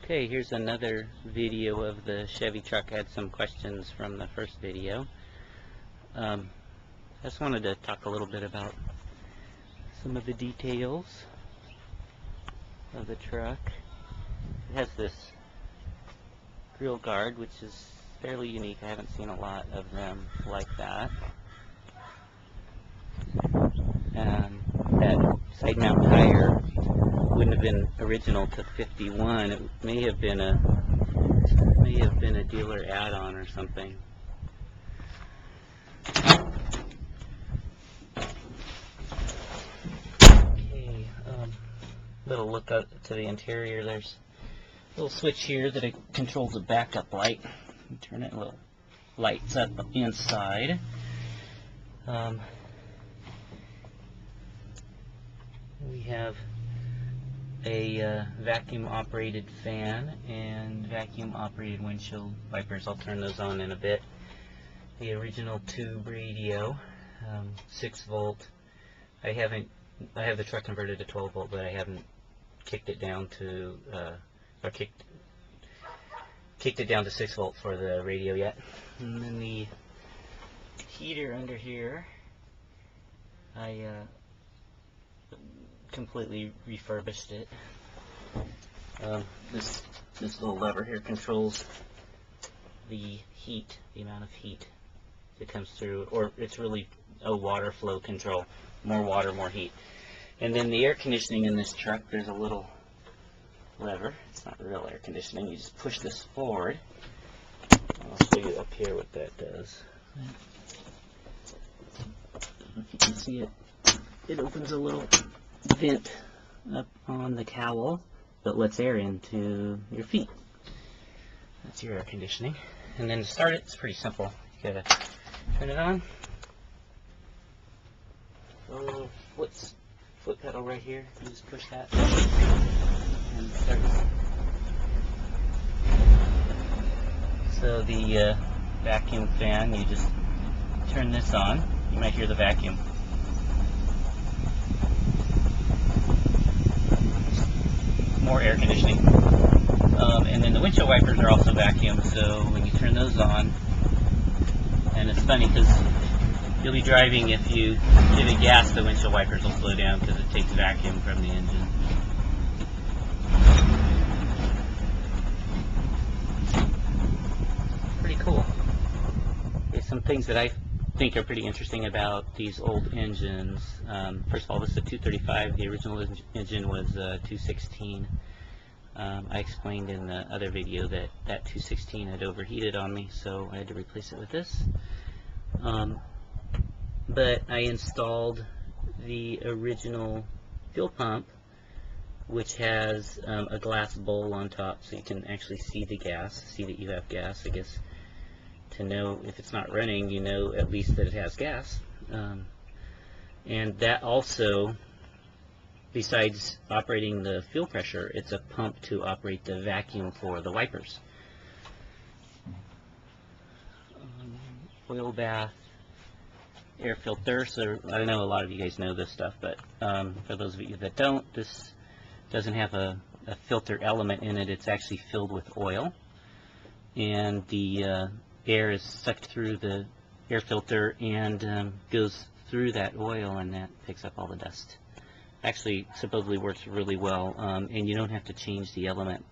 Okay, here's another video of the Chevy truck. I had some questions from the first video. I just wanted to talk a little bit about some of the details of the truck. It has this grill guard, which is fairly unique. I haven't seen a lot of them like that. That side mount tire wouldn't have been original to 51. It may have been a dealer add-on or something. Okay, little look up to the interior. There's a little switch here that it controls the backup light. You turn it, a little lights up inside. We have a vacuum operated fan and vacuum operated windshield wipers. I'll turn those on in a bit. The original tube radio, 6 volt. I have the truck converted to 12 volt, but I haven't kicked it down to kicked it down to 6 volt for the radio yet. And then the heater under here, I completely refurbished it. This little lever here controls the heat, the amount of heat that comes through, or it's really a water flow control. More water, more heat. And then the air conditioning in this truck, there's a little lever. It's not real air conditioning. You just push this forward. I'll show you up here what that does. If you can see it, it opens a little vent up on the cowl that lets air into your feet. That's your air conditioning. And then to start it, it's pretty simple. You gotta turn it on. Foot pedal right here. You just push that and it starts. So the vacuum fan, you just turn this on. You might hear the vacuum. More air conditioning. And then the windshield wipers are also vacuum, so when you turn those on, and it's funny because you'll be driving, if you give it gas, the windshield wipers will slow down because it takes vacuum from the engine. Pretty cool. There's some things that I think are pretty interesting about these old engines. First of all, this is a 235. The original engine was 216. I explained in the other video that 216 had overheated on me, so I had to replace it with this. But I installed the original fuel pump, which has a glass bowl on top, so you can actually see the gas, see that you have gas. I guess to know if it's not running, you know at least that it has gas. And that also, besides operating the fuel pressure, it's a pump to operate the vacuum for the wipers. Oil bath, air filter. So I know a lot of you guys know this stuff, but for those of you that don't, this doesn't have a filter element in it. It's actually filled with oil, and the air is sucked through the air filter and goes through that oil, and that picks up all the dust. Actually, supposedly works really well, and you don't have to change the element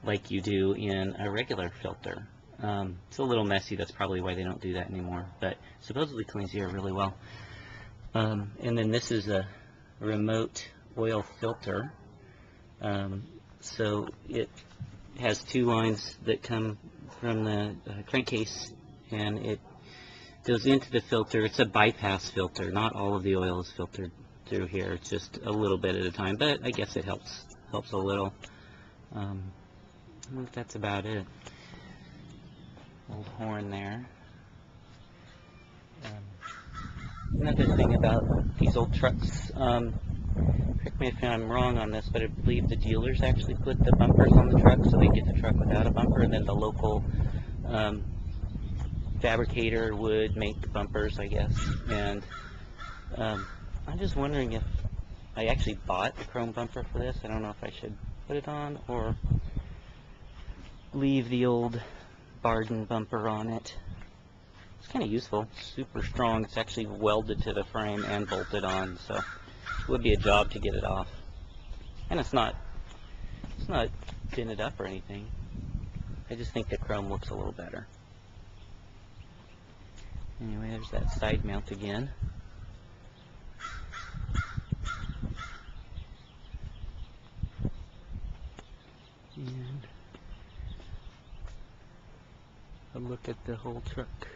like you do in a regular filter. It's a little messy. That's probably why they don't do that anymore, but supposedly cleans the air really well. And then this is a remote oil filter. So it has 2 lines that come from the crankcase, and it goes into the filter. It's a bypass filter. Not all of the oil is filtered through here. It's just a little bit at a time, but I guess it helps a little. I think that's about it. Old horn there. Another thing about these old trucks, correct me if I'm wrong on this, but I believe the dealers actually put the bumpers on the truck so they get the truck without a bumper, and then the local fabricator would make bumpers, I guess. And I'm just wondering if I actually bought a chrome bumper for this. I don't know if I should put it on or leave the old Barden bumper on it. It's kind of useful, super strong. It's actually welded to the frame and bolted on, so it would be a job to get it off. And it's not dented up or anything. I just think the chrome looks a little better. Anyway, there's that side mount again. And a look at the whole truck.